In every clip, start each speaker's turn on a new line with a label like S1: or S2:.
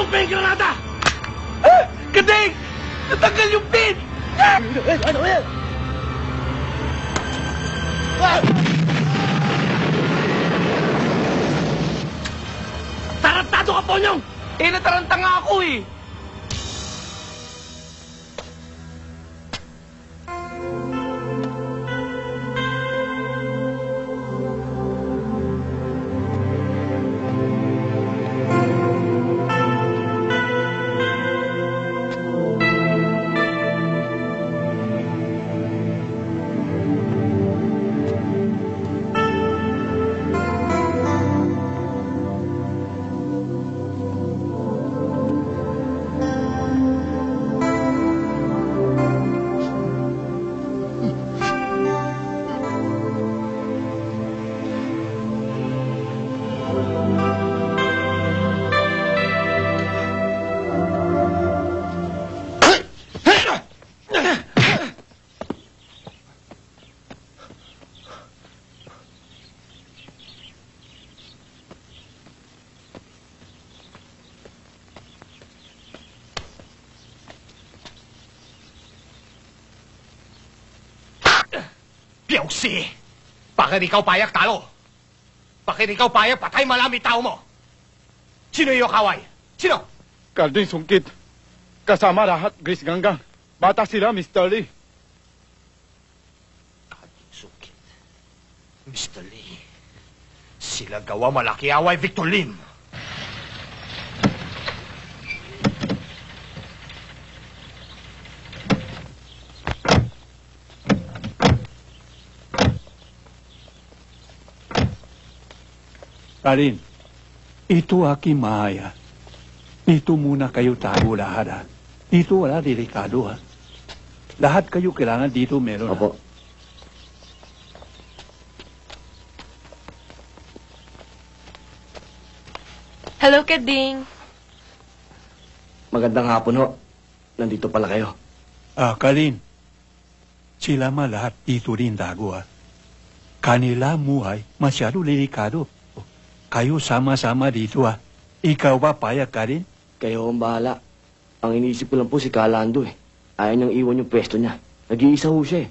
S1: pin, Granada! Ah! Kading! Natanggal yung pin!
S2: Ano yan?
S1: Tarantado ka, Ponyong! Eh, nataranta nga ako eh! Piyawsi! Bakit ikaw payak talo? Bakit ikaw payak patay malami tao mo? Sino yung kaway? Sino?
S3: Karding Sungkit. Kasama lahat, Grace Ganggang. Bata sila, Mr. Lee.
S1: Karding Sungkit. Mr. Lee. Sila gawa malaki away, Victor Lim.
S4: Karin, ito aking mahaya. Dito muna kayo tago lahat, ha? Dito wala delikado, ha? Lahat kayo kailangan dito meron,
S2: Opo.
S5: Hello, Kading.
S2: Magandang hapon ho. Nandito pala kayo.
S4: Karin, sila ma lahat dito rin tago, ha? Kanila muhay masyado delikado. Kayo sama-sama dito, ha? Ikaw ba payak ka rin?
S2: Kayo ang bahala. Ang iniisip ko lang po si Kalando eh. Ayaw niyang iwan yung pwesto niya. Nag-iisa ho siya eh.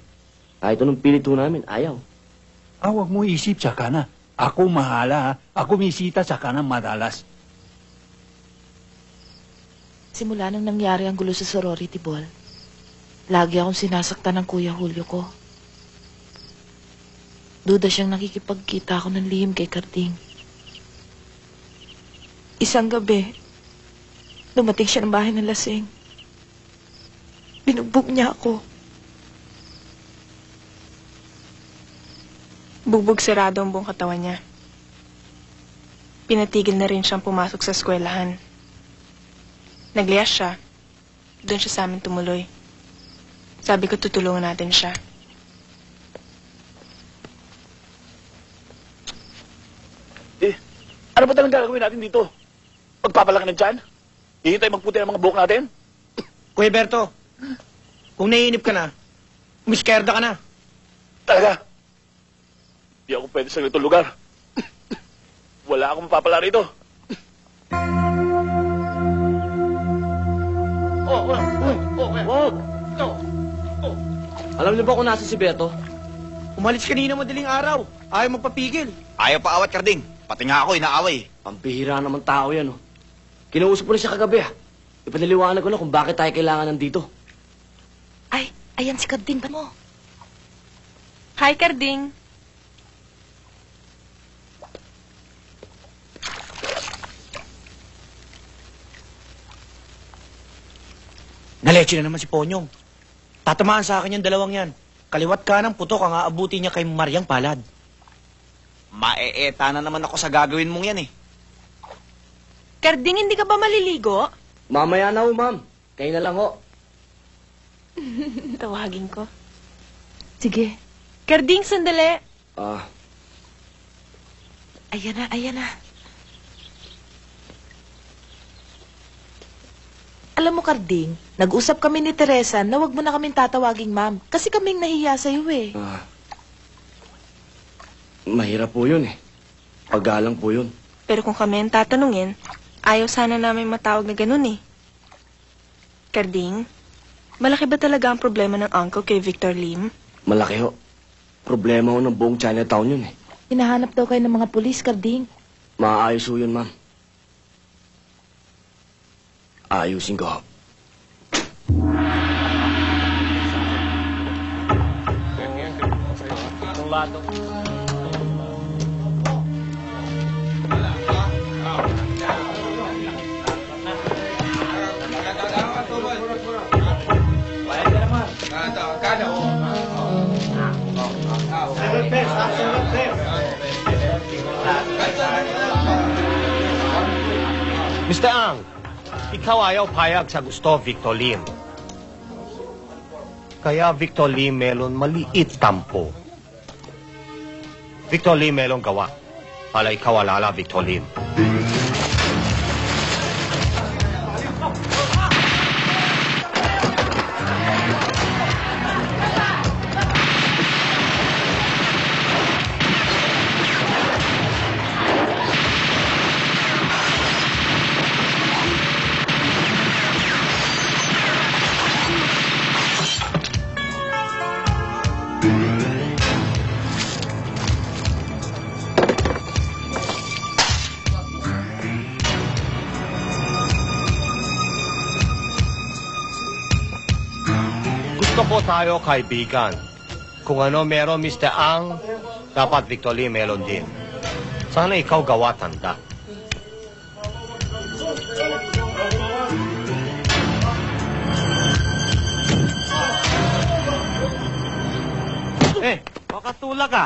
S2: Kahit anong pilit ho namin, ayaw.
S4: Huwag mo isip sa kana. Ako mahala, ha? Ako misita sa kana madalas.
S5: Simula nang nangyari ang gulo sa sorority ball, lagi akong sinasaktan ng Kuya Julio ko. Duda siyang nakikipagkita ako ng lihim kay Karding. Isang gabi, dumating siya ng bahay ng lasing. Binugbog niya ako.
S6: Bugbog sarado ang buong katawan niya. Pinatigil na rin siyang pumasok sa eskwelahan. Nagliyas siya. Doon siya sa amin tumuloy. Sabi ko tutulungan natin siya.
S7: Ano ba talagang gagawin natin dito? Magpapalaki ng tiyan? Hihintay magputi ang mga buhok natin?
S8: Kuya Berto, kung naiinip ka na, umiskierda ka na.
S7: Talaga? Di ako pwede sa ganitong lugar. Wala akong mapapala rito.
S2: Alam niyo ba kung nasa si Beto?
S8: Umalis kanina madaling araw. Ayaw magpapigil.
S9: Ayaw pa awat, Karding. Pati nga ako, inaaway.
S2: Ang bihira naman tao yan, oh. Kinausap ko na siya kagabi, ah. Ipaniliwanag ko na kung bakit tayo kailangan nandito.
S5: Ay, ayan si Karding ba mo?
S6: Hi, Karding.
S8: Naleche na naman si Ponyong. Tatamaan sa akin yung dalawang yan. Kaliwat kanang putok ang aabuti niya kay Mariang Palad.
S9: Maeeta na naman ako sa gagawin mong yan eh.
S6: Karding, hindi ka ba maliligo?
S2: Mamaya na ho, ma'am. Kayo na lang ho.
S6: Tawagin ko.
S5: Sige.
S6: Karding, sandali.
S5: Ayan na, ayan na. Alam mo, Karding, nag-usap kami ni Teresa na wag mo na kaming tatawaging ma'am. Kasi kaming nahihiya sa'yo eh.
S2: Mahirap po yun eh. Paggalang po yun.
S6: Pero kung kami ang tatanungin, Ayaw sana namin matawag na ganun eh. Karding, malaki ba talaga ang problema ng uncle kay Victor Lim?
S2: Malaki ho. Problema ho ng buong Chinatown yun eh.
S5: Hinahanap daw kayo ng mga pulis, Karding.
S2: Maayos ho yun, ma'am. Ayusin ko ho.
S1: Mr. Ang, ikaw ayaw payag sa gusto Victor Lim. Kaya Victor Lim melon maliit tampo. Victor Lim melon gawa. Pala ikaw alala Victor Lim. Gusto po tayo kaibigan. Kung ano meron Mr. Ang, dapat Victor Lim meron din. Sana ikaw gawa tanda.
S10: Makatulak ka.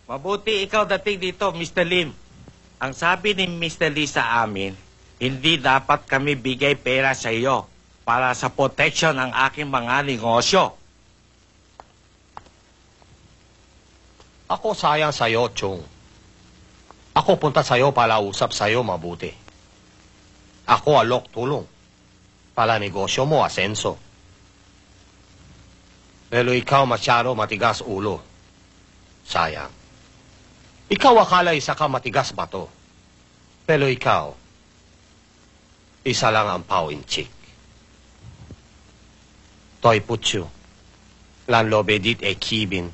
S10: Mabuti ikaw dating dito, Mr. Lim. Ang sabi ni Mr. Lee sa amin, hindi dapat kami bigay pera sa iyo para sa protection ng aking mga negosyo.
S1: Ako sayang sa'yo, Chong. Ako punta sa'yo para usap sa'yo mabuti. Ako alok tulong. Para negosyo mo asenso. Pero ikaw masyado matigas ulo. Sayang. Ikaw akala isa ka matigas bato. Pero ikaw, isa lang ang pao in chick. Toy putyo. Lan lobedit e kibin.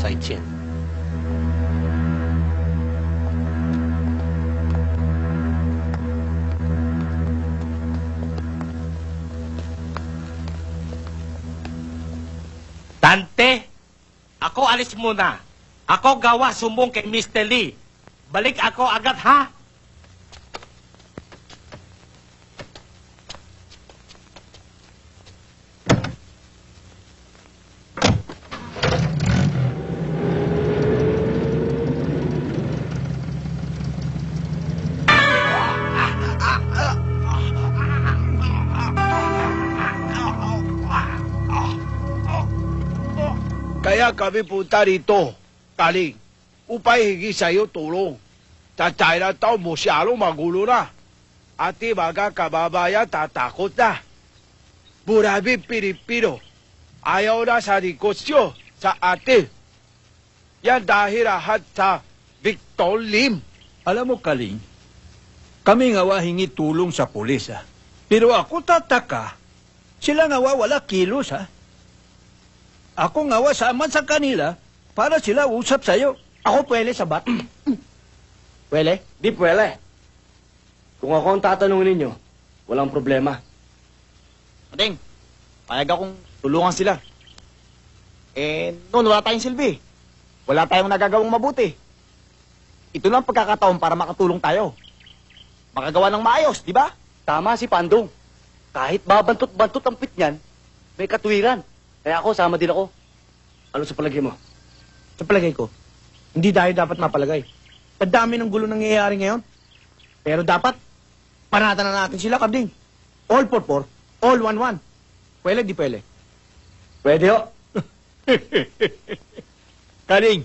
S1: 再见。
S10: Dante, ako alis muna. Ako gawa sumbong kay Mr. Lee. Balik ako agad, ha?
S3: Kaya kami punta rito, Kaling, upay hingi sa'yo tulong. Sa Chinatown masyadong magulo na. Ati mga kababayan tatakot na. Maraming Pilipino ayaw na sa negosyo sa atin. Yan dahil lahat sa Victor Lim.
S4: Alam mo, Kaling, kami nga hingi tulong sa pulis, ha? Pero ako tataka, sila nga wala kilos, ha? Ako nga sama sa kanila para sila usap sa'yo.
S8: Ako pwede sa bat?
S2: Pwede? Di pwede. Kung ako ang tatanungin ninyo, walang problema.
S9: Ading, payag akong tulungan sila. Noon wala tayong silbi. Wala tayong nagagawang mabuti. Ito lang pagkakataon para makatulong tayo. Makagawa ng maayos, di ba?
S2: Tama si Pandong. Kahit babantot-bantot ang pit niyan, may katuwiran. Kaya ako, sama din ako. Ano sa palagay mo?
S8: Sa palagay ko, hindi tayo dapat mapalagay. Ang dami ng gulo nangyayari ngayon. Pero dapat, panatan na natin sila, Kabding. All for four, all one. Pwede, di pwede.
S2: Pwede ho.
S4: Kaling,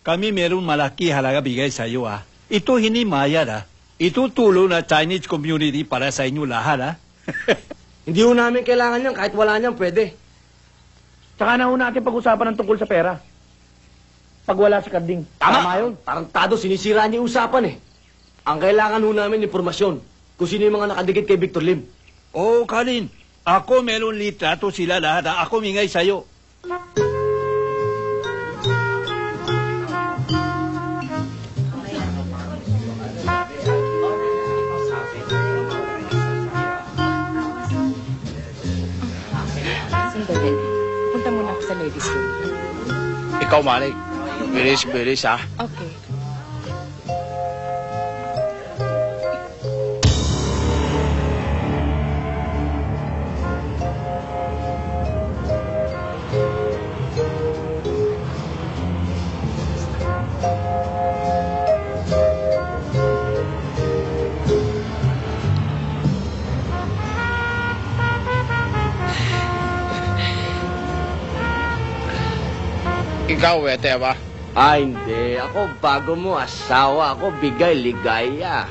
S4: kami meron malaki halaga bigay sa iyo, ha? Ito hinimayad, ha? Ito tulong na Chinese community para sa inyo lahat, ha?
S2: Hindi ho namin kailangan yan. Kahit wala niyan, pwede.
S8: Tsaka na ho natin pag-usapan ng tungkol sa pera. pag wala si Carding.
S2: Tama yun. Tarantado, sinisira niya yung usapan eh. Ang kailangan ho namin impormasyon kung sino yung mga nakadikit kay Victor Lim.
S3: Oo, Kalin. Ako meron litrato sila lahat. Ako mingay sa'yo.
S11: Sandali. Punta muna ako sa ladies' room.
S3: Ikaw, Malik. Bilis, ha?
S11: Okay.
S3: Ikaw, wete ba?
S2: Hindi. Ako, bago mo asawa. Ako, bigay, ligaya.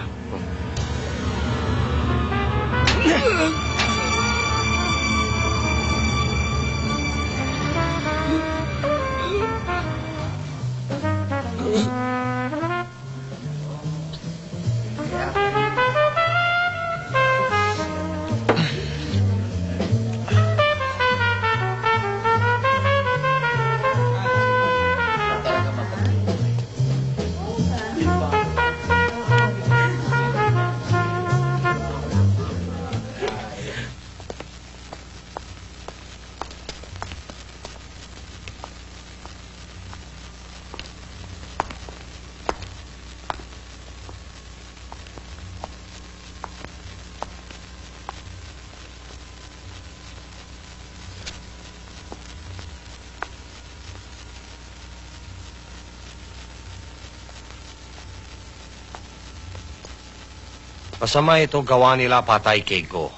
S1: Masama itong gawa nila patay kay Go.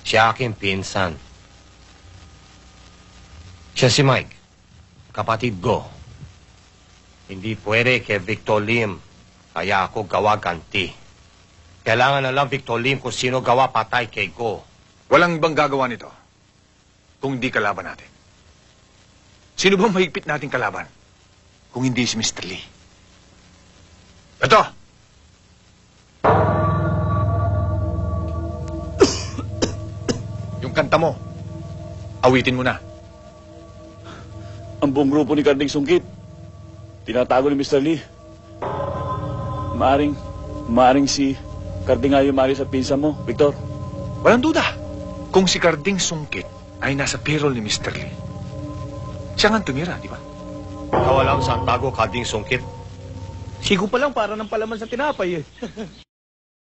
S1: Siya aking pinsan. Siya si Mike, kapatid Go. Hindi pwede kay Victor Lim, kaya ako gawa ganti. Kailangan na lang Victor Lim kung sino gawa patay kay Go.
S12: Walang ibang gagawa nito kung hindi kalaban natin. Sino bang mahigpit nating kalaban kung hindi si Mr. Lee? Ito! Yung kanta mo, awitin mo na.
S7: Ang buong grupo ni Carding Sungkit, tinatago ni Mr. Lee. Maaring si Carding ayaw mali sa pinsa mo, Victor.
S12: Walang duda. Kung si Carding Sungkit ay nasa payroll ni Mr. Lee, siya nga tumira, di ba?
S1: Ikaw alam saan tago kading sungkit.
S8: Sigo pa lang para ng palaman sa tinapay eh.